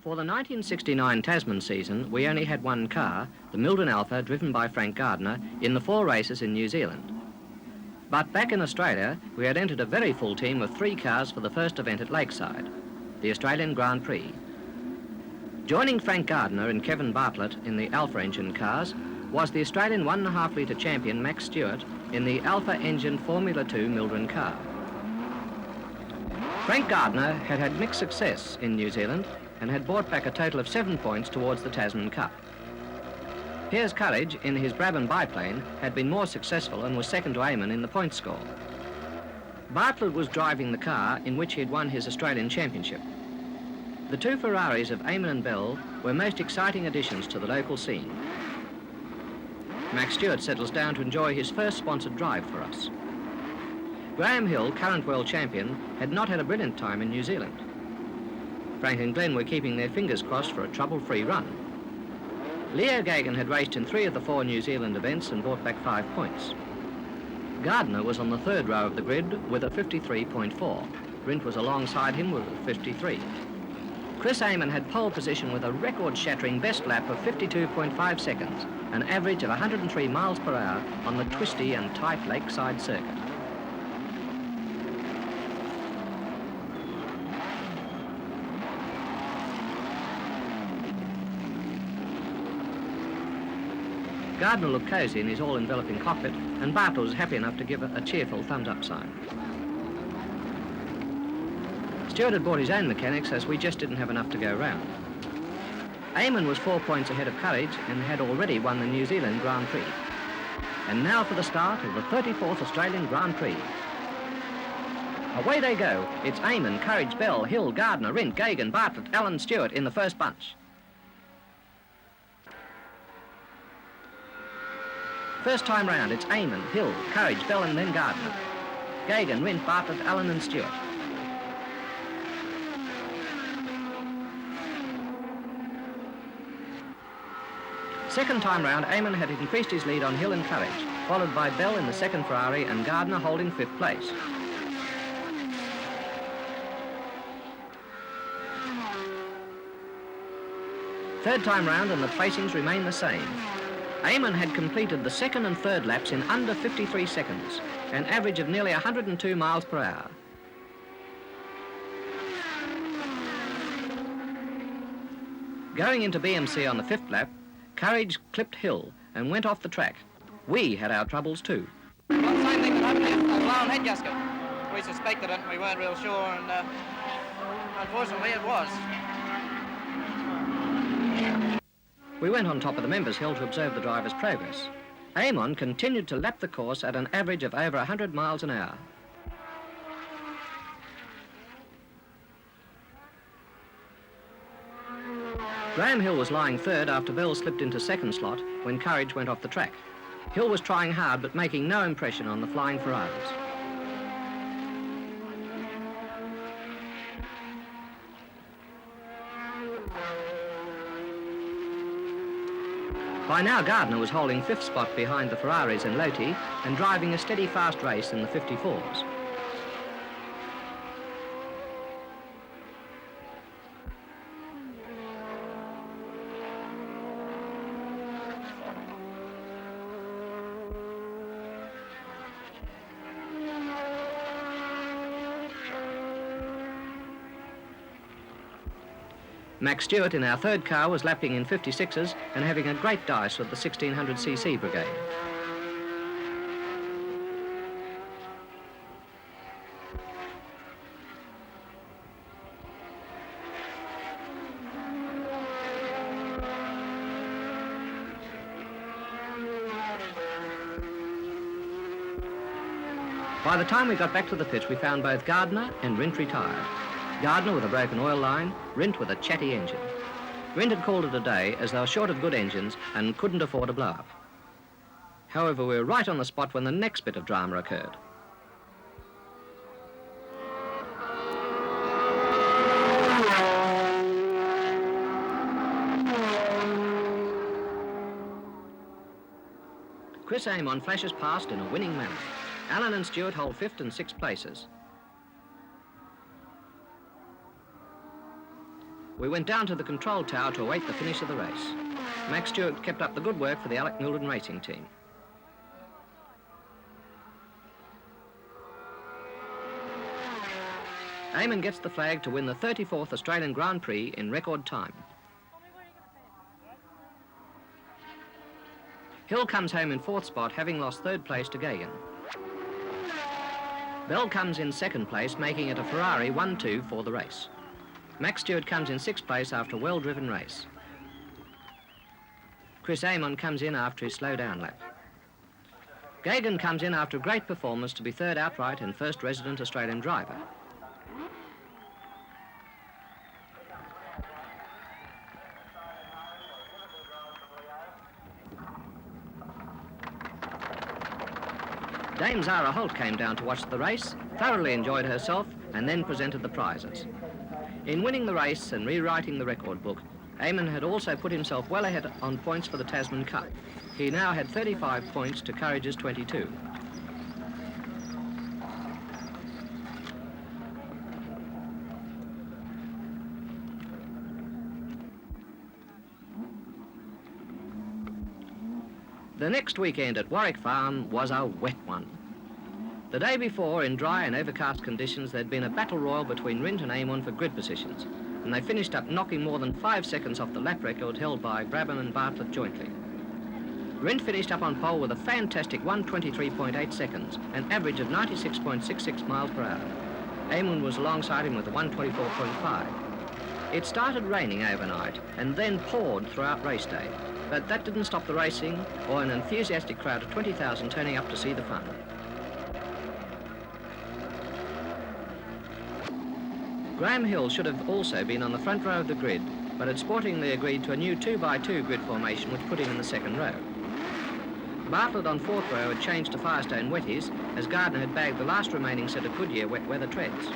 For the 1969 Tasman season, we only had one car, the Mildon Alpha, driven by Frank Gardner, in the 4 races in New Zealand. But back in Australia, we had entered a very full team of 3 cars for the first event at Lakeside, the Australian Grand Prix. Joining Frank Gardner and Kevin Bartlett in the Alpha engine cars was the Australian 1.5 litre champion Max Stewart in the Alpha engine Formula 2 Mildon car. Frank Gardner had had mixed success in New Zealand and had brought back a total of 7 points towards the Tasman Cup. Piers Courage in his Brabham biplane had been more successful and was second to Amon in the point score. Bartlett was driving the car in which he had won his Australian Championship. The 2 Ferraris of Amon and Bell were most exciting additions to the local scene. Max Stewart settles down to enjoy his first sponsored drive for us. Graham Hill, current world champion, had not had a brilliant time in New Zealand. Frank and Glenn were keeping their fingers crossed for a trouble-free run. Leo Gagan had raced in 3 of the 4 New Zealand events and brought back 5 points. Gardner was on the 3rd row of the grid with a 53.4. Rindt was alongside him with a 53. Chris Amon had pole position with a record-shattering best lap of 52.5 seconds, an average of 103 miles per hour on the twisty and tight lakeside circuit. Gardner looked cosy in his all-enveloping cockpit, and Bartlett was happy enough to give a cheerful thumbs-up sign. Stewart had brought his own mechanics, as we just didn't have enough to go round. Amon was 4 points ahead of Courage and had already won the New Zealand Grand Prix. And now for the start of the 34th Australian Grand Prix. Away they go. It's Amon, Courage, Bell, Hill, Gardner, Rindt, Gagan, Bartlett, Allen, Stewart in the first bunch. First time round, it's Amon, Hill, Courage, Bell and then Gardner. Gagan, Rindt, Bartlett, Allen and Stewart. Second time round, Amon had increased his lead on Hill and Courage, followed by Bell in the 2nd Ferrari and Gardner holding 5th place. Third time round and the placings remain the same. Amon had completed the 2nd and 3rd laps in under 53 seconds, an average of nearly 102 miles per hour. Going into BMC on the 5th lap, Courage clipped Hill and went off the track. We had our troubles too. Well, the same thing that happened here, a blown head gasket. We suspected it and we weren't real sure, and unfortunately it was. We went on top of the members' hill to observe the driver's progress. Amon continued to lap the course at an average of over 100 miles an hour. Graham Hill was lying 3rd after Bell slipped into 2nd slot when Courage went off the track. Hill was trying hard but making no impression on the flying Ferraris. By now, Gardner was holding 5th spot behind the Ferraris and Lotus and driving a steady, fast race in the 54s. Max Stewart in our 3rd car was lapping in 56s and having a great dice with the 1600cc brigade. By the time we got back to the pit, we found both Gardner and Rindt retired. Gardner with a broken oil line, Rindt with a chatty engine. Rindt had called it a day as they were short of good engines and couldn't afford a blow-up. However, we were right on the spot when the next bit of drama occurred. Chris Amon flashes past in a winning manner. Allen and Stewart hold 5th and 6th places. We went down to the control tower to await the finish of the race. Max Stewart kept up the good work for the Alec Milden racing team. Amon gets the flag to win the 34th Australian Grand Prix in record time. Hill comes home in 4th spot, having lost 3rd place to Gagan. Bell comes in 2nd place, making it a Ferrari 1-2 for the race. Max Stewart comes in 6th place after a well-driven race. Chris Amon comes in after his slow-down lap. Gagan comes in after a great performance to be 3rd outright and 1st resident Australian driver. Dame Zara Holt came down to watch the race, thoroughly enjoyed herself, and then presented the prizes. In winning the race and rewriting the record book, Amon had also put himself well ahead on points for the Tasman Cup. He now had 35 points to Courage's 22. The next weekend at Warwick Farm was a wet one. The day before, in dry and overcast conditions, there'd been a battle royal between Rindt and Amon for grid positions, and they finished up knocking more than 5 seconds off the lap record held by Grabban and Bartlett jointly. Rindt finished up on pole with a fantastic 1:23.8 seconds, an average of 96.66 miles per hour. Amon was alongside him with a 1:24.5. It started raining overnight and then poured throughout race day. But that didn't stop the racing or an enthusiastic crowd of 20,000 turning up to see the fun. Graham Hill should have also been on the front row of the grid, but had sportingly agreed to a new 2x2 grid formation which put him in the 2nd row. Bartlett on 4th row had changed to Firestone wetties as Gardner had bagged the last remaining set of Goodyear wet weather treads.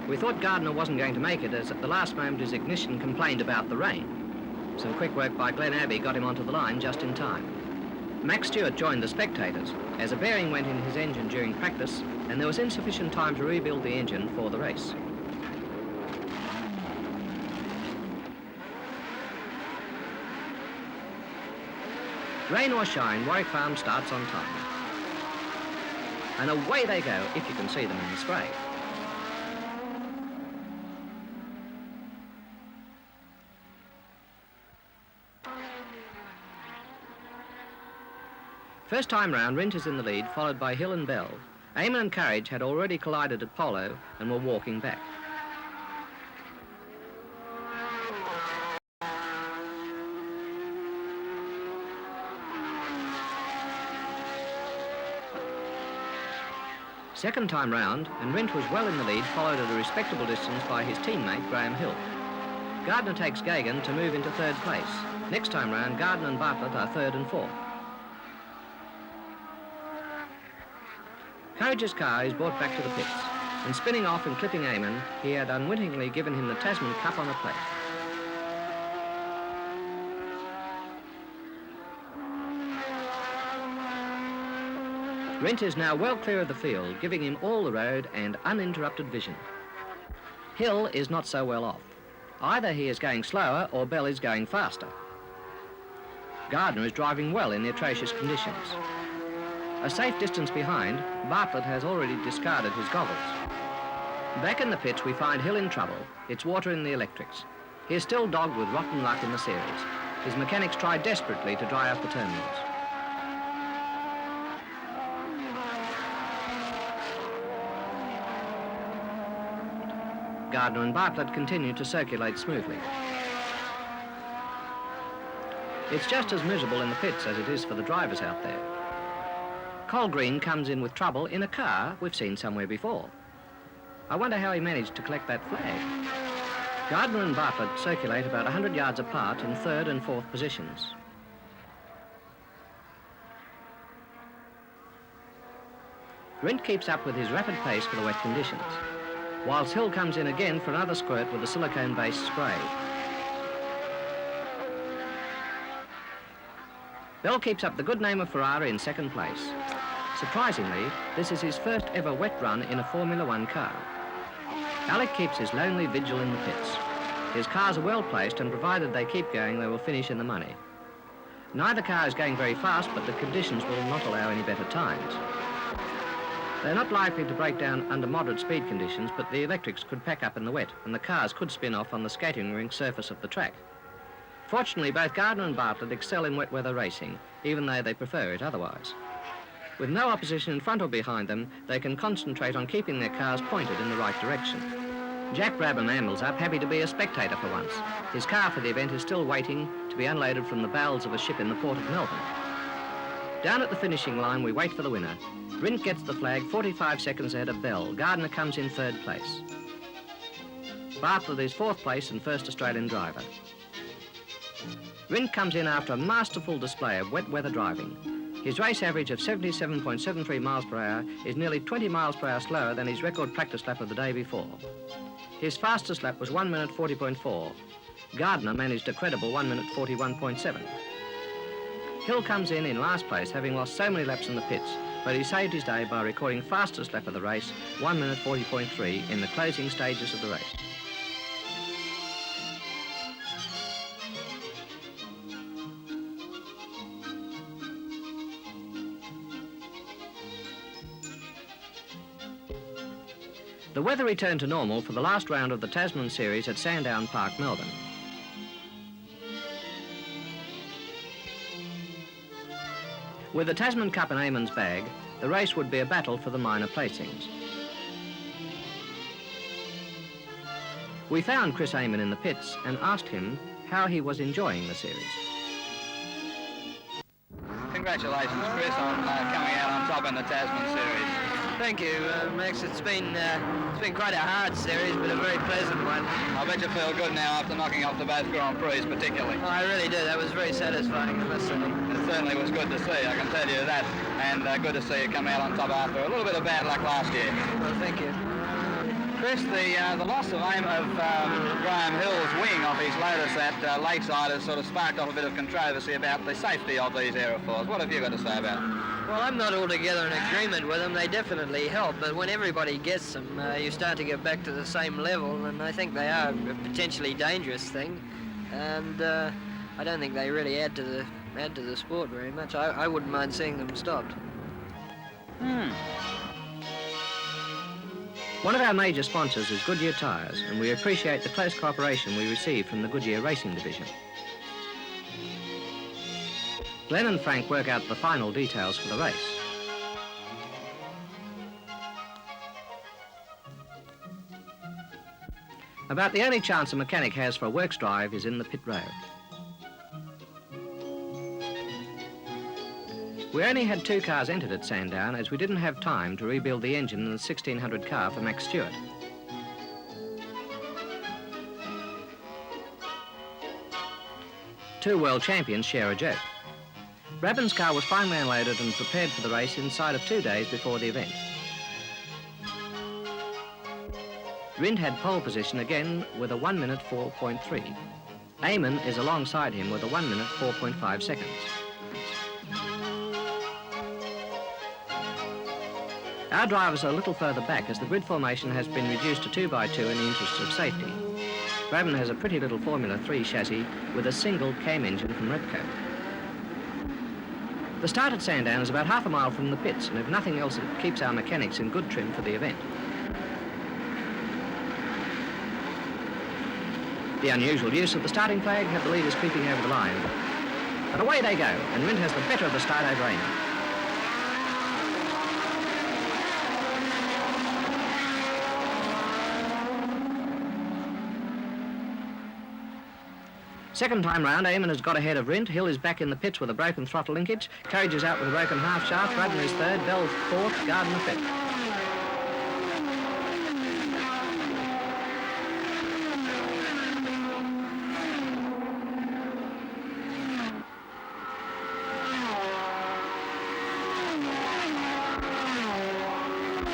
We thought Gardner wasn't going to make it as at the last moment his ignition complained about the rain. Some quick work by Glenn Abbey got him onto the line just in time. Max Stewart joined the spectators as a bearing went in his engine during practice and there was insufficient time to rebuild the engine for the race. Rain or shine, Warwick Farm starts on time. And away they go, if you can see them in the spray. First time round, Rindt is in the lead, followed by Hill and Bell. Amon and Courage had already collided at Polo and were walking back. Second time round, and Rindt was well in the lead, followed at a respectable distance by his teammate, Graham Hill. Gardner takes Gagan to move into 3rd place. Next time round, Gardner and Bartlett are 3rd and 4th. Courage's car is brought back to the pits, and spinning off and clipping Amon, he had unwittingly given him the Tasman Cup on a plate. Rindt is now well clear of the field, giving him all the road and uninterrupted vision. Hill is not so well off. Either he is going slower or Bell is going faster. Gardner is driving well in the atrocious conditions. A safe distance behind, Bartlett has already discarded his goggles. Back in the pits, we find Hill in trouble. It's water in the electrics. He is still dogged with rotten luck in the series. His mechanics try desperately to dry out the terminals. Gardner and Bartlett continue to circulate smoothly. It's just as miserable in the pits as it is for the drivers out there. Colgreen comes in with trouble in a car we've seen somewhere before. I wonder how he managed to collect that flag. Gardner and Bartlett circulate about 100 yards apart in 3rd and 4th positions. Rindt keeps up with his rapid pace for the wet conditions, whilst Hill comes in again for another squirt with a silicone-based spray. Bell keeps up the good name of Ferrari in 2nd place. Surprisingly, this is his first ever wet run in a Formula One car. Alec keeps his lonely vigil in the pits. His cars are well placed, and provided they keep going, they will finish in the money. Neither car is going very fast, but the conditions will not allow any better times. They're not likely to break down under moderate speed conditions, but the electrics could pack up in the wet, and the cars could spin off on the skating rink surface of the track. Fortunately, both Gardner and Bartlett excel in wet weather racing, even though they prefer it otherwise. With no opposition in front or behind them, they can concentrate on keeping their cars pointed in the right direction. Jack Brabham ambles up, happy to be a spectator for once. His car for the event is still waiting to be unloaded from the bowels of a ship in the port of Melbourne. Down at the finishing line, we wait for the winner. Rindt gets the flag 45 seconds ahead of Bell. Gardner comes in third place. Bartlett is fourth place and first Australian driver. Rindt comes in after a masterful display of wet weather driving. His race average of 77.73 miles per hour is nearly 20 miles per hour slower than his record practice lap of the day before. His fastest lap was 1 minute 40.4. Gardner managed a credible 1 minute 41.7. Hill comes in last place, having lost so many laps in the pits, but he saved his day by recording fastest lap of the race, 1 minute 40.3, in the closing stages of the race. The weather returned to normal for the last round of the Tasman series at Sandown Park, Melbourne. With the Tasman Cup in Amon's bag, the race would be a battle for the minor placings. We found Chris Amon in the pits and asked him how he was enjoying the series. Congratulations, Chris, on coming out on top in the Tasman series. Thank you, Max. It's been quite a hard series, but a very pleasant one. I bet you feel good now after knocking off the both Grand Prix, particularly. Oh, I really do. That was very satisfying, I must say. It certainly was good to see, I can tell you that. And good to see you come out on top after a little bit of bad luck last year. Well, thank you. Chris, the loss of Graham Hill's wing off his Lotus at Lakeside has sort of sparked off a bit of controversy about the safety of these aerofoils. What have you got to say about it? Well, I'm not altogether in agreement with them. They definitely help, but when everybody gets them, you start to get back to the same level, and I think they are a potentially dangerous thing, and I don't think they really add to the sport very much. I wouldn't mind seeing them stopped. One of our major sponsors is Goodyear Tyres, and we appreciate the close cooperation we receive from the Goodyear Racing Division. Glenn and Frank work out the final details for the race. About the only chance a mechanic has for a works drive is in the pit road. We only had 2 cars entered at Sandown as we didn't have time to rebuild the engine in the 1600 car for Max Stewart. Two world champions share a joke. Brabham's car was finally unloaded and prepared for the race inside of 2 days before the event. Rindt had pole position again with a 1 minute 4.3. Amon is alongside him with a 1 minute 4.5 seconds. Our drivers are a little further back as the grid formation has been reduced to 2 by 2 in the interests of safety. Brabham has a pretty little Formula 3 chassis with a single cam engine from Repco. The start at Sandown is about half a mile from the pits, and if nothing else, it keeps our mechanics in good trim for the event. The unusual use of the starting flag had the leaders creeping over the line. But away they go, and Rindt has the better of the start over Amon. Second time round, Amon has got ahead of Rindt. Hill is back in the pits with a broken throttle linkage. Courage is out with a broken half shaft. Brabham is third. Bell's fourth. Gardner fifth.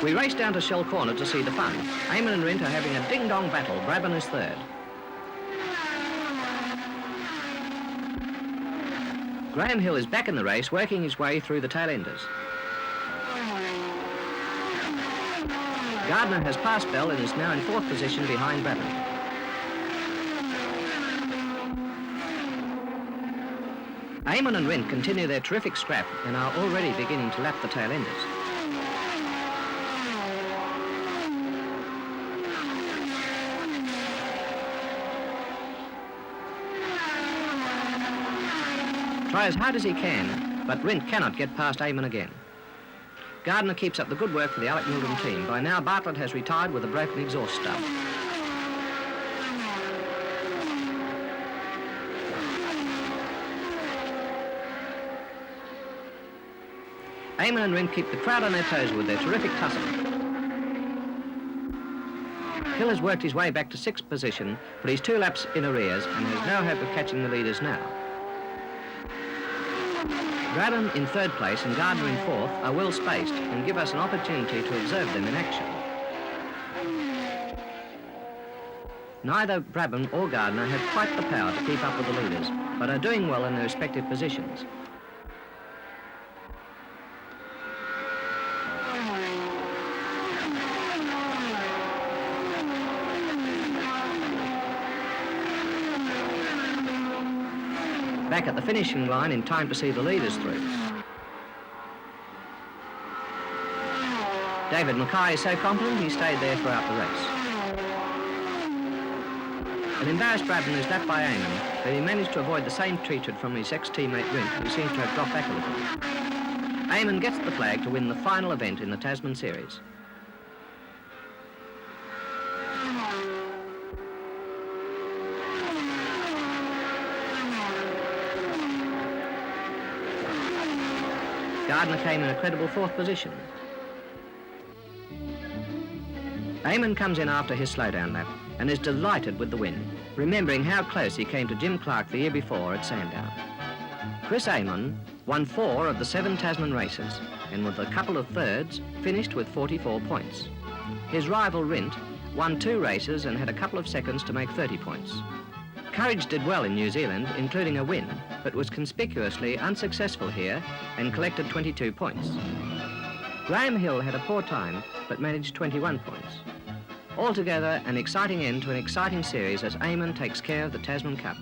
We race down to Shell Corner to see the fun. Amon and Rindt are having a ding-dong battle. Brabham is third. Graham Hill is back in the race, working his way through the tail-enders. Gardner has passed Bell and is now in fourth position behind Brabham. Amon and Rindt continue their terrific scrap and are already beginning to lap the tail enders. Try as hard as he can, but Rindt cannot get past Amon again. Gardner keeps up the good work for the Alec Mildren team. By now, Bartlett has retired with a broken exhaust stub. Amon and Rindt keep the crowd on their toes with their terrific tussle. Hill has worked his way back to 6th position, but he's 2 laps in arrears and has no hope of catching the leaders now. Braddon in 3rd place and Gardner in 4th are well spaced and give us an opportunity to observe them in action. Neither Braddon or Gardner have quite the power to keep up with the leaders, but are doing well in their respective positions. Back at the finishing line in time to see the leaders through. David Mackay is so confident he stayed there throughout the race. An embarrassed Braddon is lapped by Amon, but he managed to avoid the same treatment from his ex-teammate Rindt, who seems to have dropped back a little. Amon gets the flag to win the final event in the Tasman series. Gardner came in a credible 4th position. Amon comes in after his slowdown lap and is delighted with the win, remembering how close he came to Jim Clark the year before at Sandown. Chris Amon won 4 of the 7 Tasman races and with a couple of thirds finished with 44 points. His rival Rindt won 2 races and had a couple of seconds to make 30 points. Courage did well in New Zealand, including a win, but was conspicuously unsuccessful here and collected 22 points. Graham Hill had a poor time, but managed 21 points. Altogether, an exciting end to an exciting series as Amon takes care of the Tasman Cup.